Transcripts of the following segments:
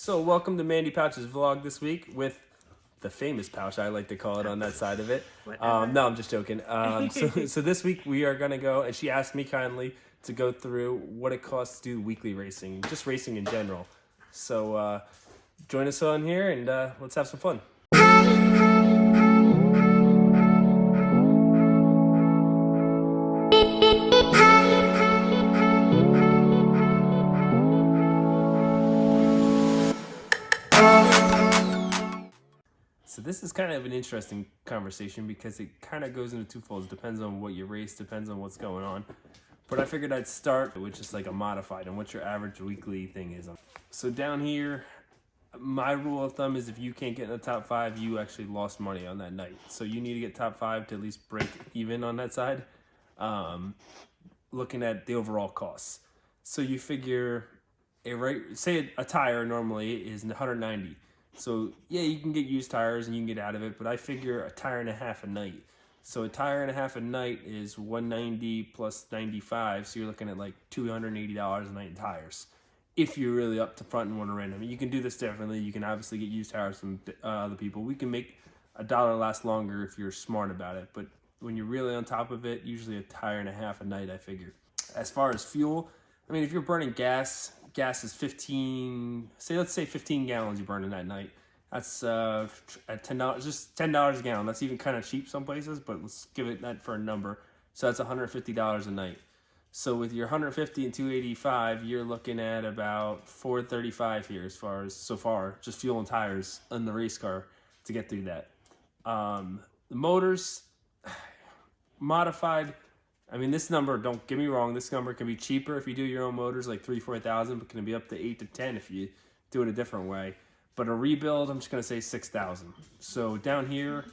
So welcome to Mandee Pauch's vlog this week with the famous Pauch, I like to call it on that side of it. No, I'm just joking. So this week we are going to go, and she asked me kindly to go through what it costs to do weekly racing, just racing in general. So join us on here and let's have some fun. So this is kind of an interesting conversation because it kind of goes into twofolds. Depends on what you race, depends on what's going on. But I figured I'd start with just like a modified and what your average weekly thing is. So down here, my rule of thumb is if you can't get in the top 5, you actually lost money on that night. So you need to get top 5 to at least break even on that side. Looking at the overall costs. So you figure say a tire normally is 190. So yeah, you can get used tires and you can get out of it, but I figure a tire and a half a night. So a tire and a half a night is 190 plus 95, so you're looking at like $280 a night in tires. If you're really up to front and want to rent them. You can do this differently. You can obviously get used tires from other people. We can make a dollar last longer if you're smart about it, but when you're really on top of it, usually a tire and a half a night, I figure. As far as fuel, I mean, if you're burning gas is 15, let's say 15 gallons you burn in that night. That's at $10, just $10 a gallon. That's even kind of cheap some places, but let's give it that for a number. So that's $150 a night. So with your 150 and 285, you're looking at about 435 here as far as so far, just fuel and tires on the race car to get through that. The motors, modified, I mean, this number, don't get me wrong, this number can be cheaper if you do your own motors, like 3,000-4,000, but can be up to 8 to 10 if you do it a different way. But a rebuild, I'm just going to say 6,000. So down here,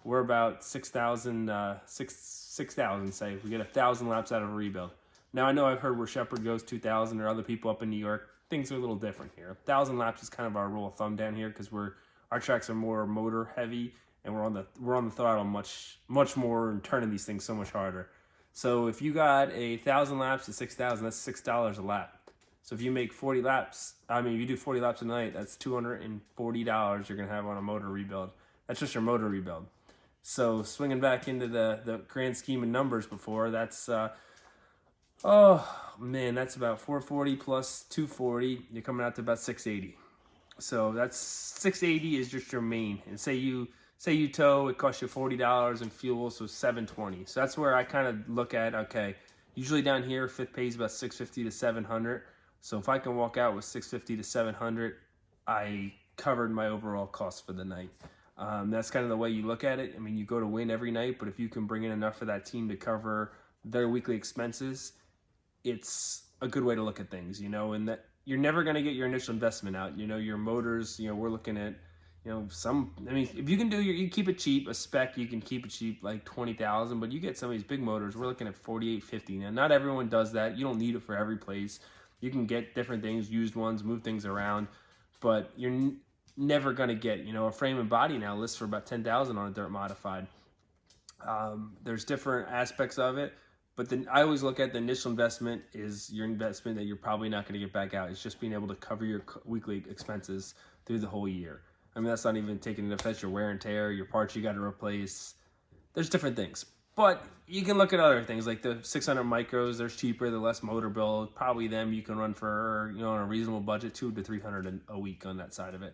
we're about 6,000, 6,000, say. We get 1,000 laps out of a rebuild. Now, I know I've heard where Shepherd goes 2,000 or other people up in New York. Things are a little different here. 1,000 laps is kind of our rule of thumb down here because our tracks are more motor heavy and we're on the throttle much more and turning these things so much harder. So if you got 1,000 laps at 6,000, that's $6 a lap. So if you make 40 laps, if you do 40 laps a night, that's $240 you're going to have on a motor rebuild. That's just your motor rebuild. So swinging back into the grand scheme of numbers before, that's, that's about 440 plus 240. You're coming out to about 680. So that's 680 is just your main. And say you tow, it costs you $40 in fuel, so $720. So that's where I kind of look at, okay, usually down here, fifth pays about $650 to $700. So if I can walk out with $650 to $700, I covered my overall cost for the night. That's kind of the way you look at it. I mean, you go to win every night, but if you can bring in enough for that team to cover their weekly expenses, it's a good way to look at things, and that you're never going to get your initial investment out. Your motors, we're looking at, if you can you keep it cheap, a spec, you can keep it cheap, like 20,000, but you get some of these big motors, we're looking at 48, 50. Now, not everyone does that. You don't need it for every place. You can get different things, used ones, move things around, but you're never going to get, a frame and body now lists for about 10,000 on a dirt modified. There's different aspects of it, but then I always look at the initial investment is your investment that you're probably not going to get back out. It's just being able to cover your weekly expenses through the whole year. I mean, that's not even taking into effect your wear and tear, your parts you got to replace. There's different things. But you can look at other things like the 600 micros. They're cheaper, they're less motor build. Probably them you can run for, on a reasonable budget, $200 to $300 a week on that side of it.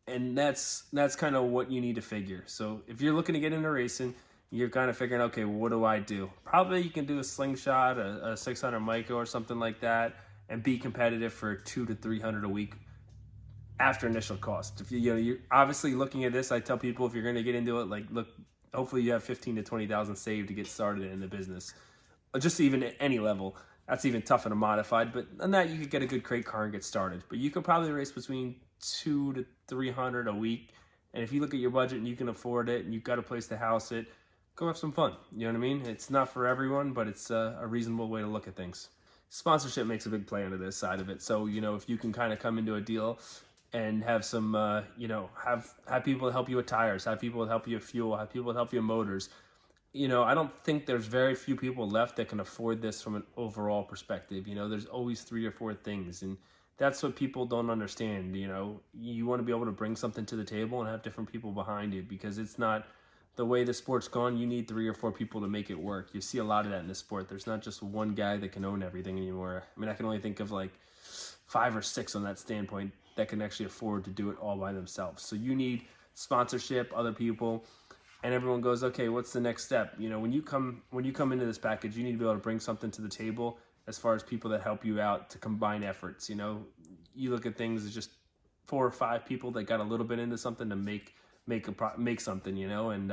And that's kind of what you need to figure. So if you're looking to get into racing, you're kind of figuring, okay, well, what do I do? Probably you can do a slingshot, a 600 micro or something like that, and be competitive for $200 to $300 a week after initial cost. If you're obviously looking at this, I tell people if you're going to get into it, look, hopefully you have 15 to 20,000 saved to get started in the business. Just even at any level, that's even tough in a modified, but on that you could get a good crate car and get started. But you could probably race between $200 to $300 a week, and if you look at your budget and you can afford it and you've got a place to house it, go have some fun. You know what I mean? It's not for everyone, but it's a reasonable way to look at things. Sponsorship makes a big play into this side of it. So, if you can kind of come into a deal and have some, have people help you with tires, have people help you with fuel, have people help you with motors. I don't think there's very few people left that can afford this from an overall perspective. There's always 3 or 4 things, and that's what people don't understand. You know, you want to be able to bring something to the table and have different people behind it, because it's not the way the sport's gone. You need 3 or 4 people to make it work. You see a lot of that in the sport. There's not just one guy that can own everything anymore. I mean, I can only think of like 5 or 6 on that standpoint that can actually afford to do it all by themselves. So you need sponsorship, other people, and everyone goes, okay, what's the next step? You know, when you come into this package, you need to be able to bring something to the table as far as people that help you out to combine efforts. You know, you look at things as just 4 or 5 people that got a little bit into something to make something, you know. And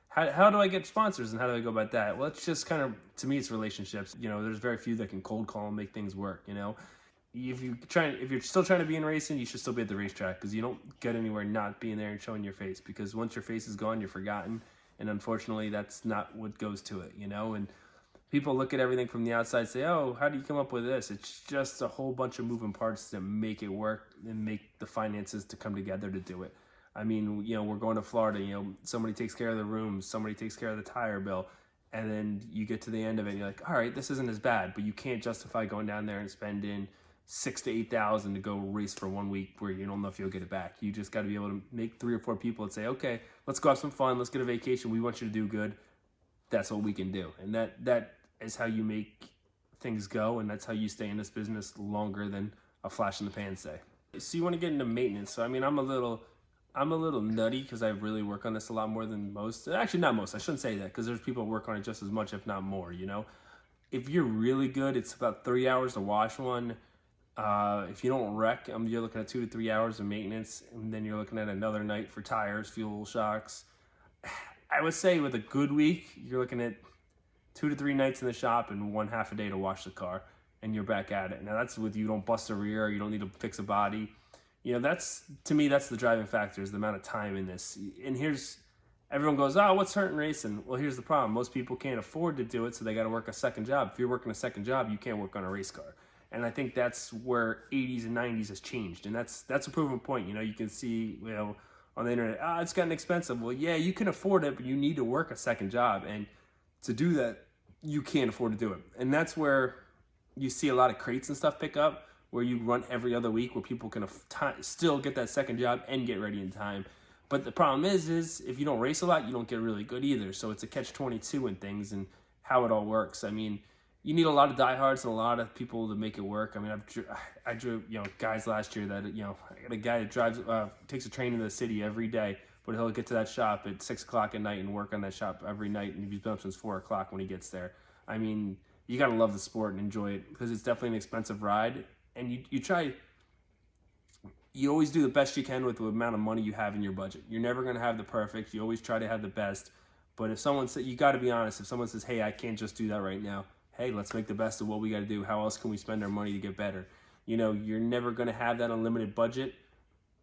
how do I get sponsors, and how do I go about that? Well, it's just kind of, to me, it's relationships. You know, there's very few that can cold call and make things work. You know, if you're still trying to be in racing, you should still be at the racetrack, because you don't get anywhere not being there and showing your face, because once your face is gone, you're forgotten. And unfortunately, that's not what goes to it, you know. And people look at everything from the outside, say, oh, how do you come up with this? It's just a whole bunch of moving parts that make it work and make the finances to come together to do it. I mean, you know, we're going to Florida, you know, somebody takes care of the rooms, somebody takes care of the tire bill, and then you get to the end of it and you're like, all right, this isn't as bad, but you can't justify going down there and spending $6,000 to $8,000 to go race for 1 week where you don't know if you'll get it back. You just got to be able to make 3 or 4 people and say, okay, let's go have some fun, let's get a vacation, we want you to do good. That's what we can do. And that is how you make things go, and that's how you stay in this business longer than a flash in the pan say. So you want to get into maintenance. So I mean, I'm a little nutty, because I really work on this a lot more than most. Actually, not most. I shouldn't say that, because there's people who work on it just as much, if not more, you know. If you're really good, it's about 3 hours to wash one. If you don't wreck, you're looking at 2 to 3 hours of maintenance, and then you're looking at another night for tires, fuel, shocks. I would say with a good week, you're looking at 2 to 3 nights in the shop and 1/2 a day to wash the car, and you're back at it. Now that's with, you don't bust a rear, you don't need to fix a body. You know, that's, to me, that's the driving factor, is the amount of time in this. And everyone goes, oh, what's hurting racing? Well, here's the problem. Most people can't afford to do it, so they got to work a second job. If you're working a second job, you can't work on a race car. And I think that's where 80s and 90s has changed. And that's a proven point. You know, you can see, you know, on the internet, it's gotten expensive. Well, yeah, you can afford it, but you need to work a second job. And to do that, you can't afford to do it. And that's where you see a lot of crates and stuff pick up, where you run every other week, where people can still get that second job and get ready in time. But the problem is if you don't race a lot, you don't get really good either. So it's a catch-22 in things and how it all works. I mean, you need a lot of diehards and a lot of people to make it work. I mean, I drew, you know, guys last year that, you know, I got a guy that takes a train into the city every day, but he'll get to that shop at 6 o'clock at night and work on that shop every night, and he's been up since 4 o'clock when he gets there. I mean, you got to love the sport and enjoy it, because it's definitely an expensive ride, and you always do the best you can with the amount of money you have in your budget. You're never going to have the perfect. You always try to have the best. But if someone says, you got to be honest, if someone says, hey, I can't just do that right now, hey, let's make the best of what we got to do. How else can we spend our money to get better? You know, you're never going to have that unlimited budget.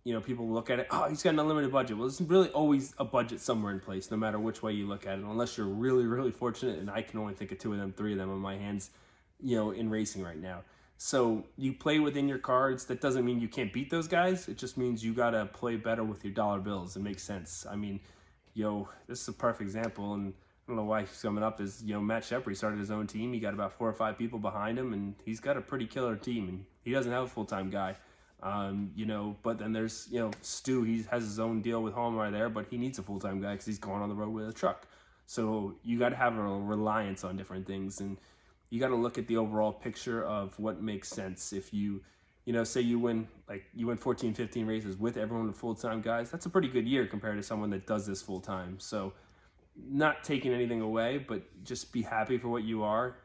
You know, people look at it, oh, he's got an unlimited budget. Well, there's really always a budget somewhere in place, no matter which way you look at it, unless you're really, really fortunate. And I can only think of 2 of them, 3 of them on my hands, you know, in racing right now. So you play within your cards. That doesn't mean you can't beat those guys. It just means you got to play better with your dollar bills. It makes sense. I mean, this is a perfect example, and I don't know why he's coming up, is, Matt Shepard. He started his own team. He got about 4 or 5 people behind him, and he's got a pretty killer team, and he doesn't have a full-time guy. But then there's, Stu, he has his own deal with Hallmark there, but he needs a full-time guy because he's going on the road with a truck. So you got to have a reliance on different things, and you got to look at the overall picture of what makes sense. If you, say you win 14, 15 races with everyone with full-time guys, that's a pretty good year compared to someone that does this full-time. So not taking anything away, but just be happy for what you are.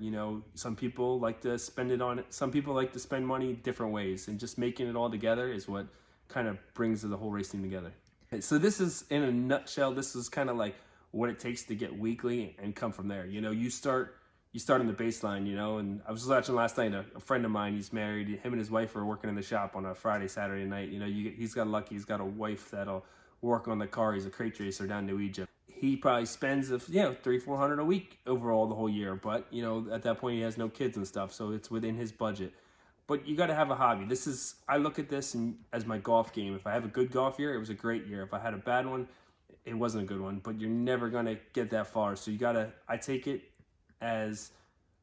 Some people like to spend it on it. Some people like to spend money different ways, and just making it all together is what kind of brings the whole race team together. So this is, in a nutshell, this is kind of like what it takes to get weekly and come from there. You start in the baseline, and I was watching last night, a friend of mine, he's married, him and his wife are working in the shop on a Friday, Saturday night. He's got lucky, he's got a wife that'll work on the car. He's a crate racer down to Egypt. He probably spends $300-400 a week overall the whole year, but at that point he has no kids and stuff, so it's within his budget. But you got to have a hobby. I look at this as my golf game. If I have a good golf year, it was a great year. If I had a bad one, it wasn't a good one. But you're never gonna get that far. So I take it as,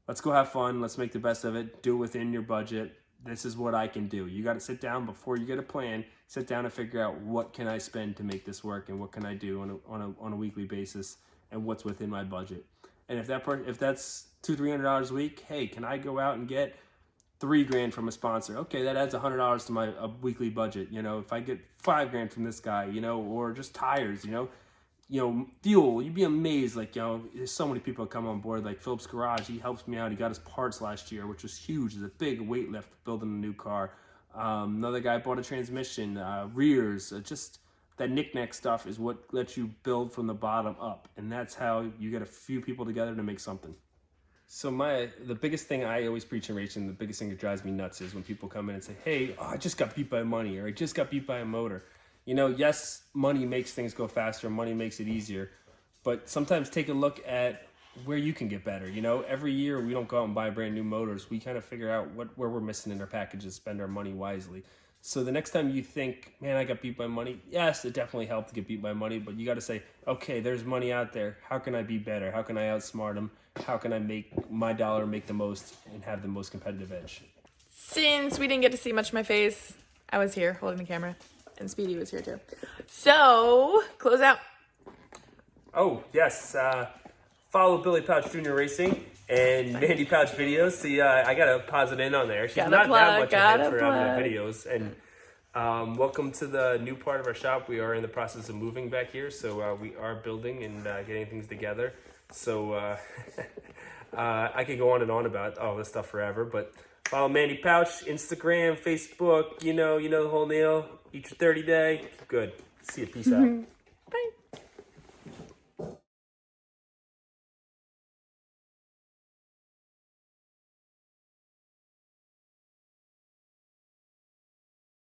let's go have fun. Let's make the best of it. Do it within your budget. this is what I can do. You got to sit down before you get a plan. Sit down and figure out what can I spend to make this work, and what can I do on a weekly basis, and what's within my budget. And if that's $200-300 a week, hey, can I go out and get $3,000 from a sponsor? Okay, that adds $100 to my weekly budget. You know, if I get $5,000 from this guy, you know, or just tires, you know, fuel. You'd be amazed. Like, you know, there's so many people that come on board. Like Philip's Garage, he helps me out. He got his parts last year, which was huge. It's a big weight lift building a new car. Another guy bought a transmission, rears, just that knick-knack stuff is what lets you build from the bottom up. And that's how you get a few people together to make something. So the biggest thing I always preach in racing, the biggest thing that drives me nuts is when people come in and say, hey, I just got beat by money, or I just got beat by a motor. You know, yes, money makes things go faster, money makes it easier, but sometimes take a look at where you can get better. You know, every year we don't go out and buy brand new motors. We kind of figure out where we're missing in our packages, spend our money wisely. So the next time you think, man, I got beat by money, yes, it definitely helped to get beat by money, but you got to say, okay, there's money out there. How can I be better? How can I outsmart them? How can I make my dollar make the most and have the most competitive edge? Since we didn't get to see much of my face, I was here holding the camera, and Speedy was here too. So, close out. Oh, yes. Follow Billy Pauch Jr. Racing and Mandee Pauch videos. See, I got to pause it in on there. She's not that much ahead for having the videos. And welcome to the new part of our shop. We are in the process of moving back here, so we are building and getting things together. So I could go on and on about all this stuff forever, but follow Mandee Pauch, Instagram, Facebook, you know the whole deal. Eat your 30 day. Good. See you. Peace out. Bye.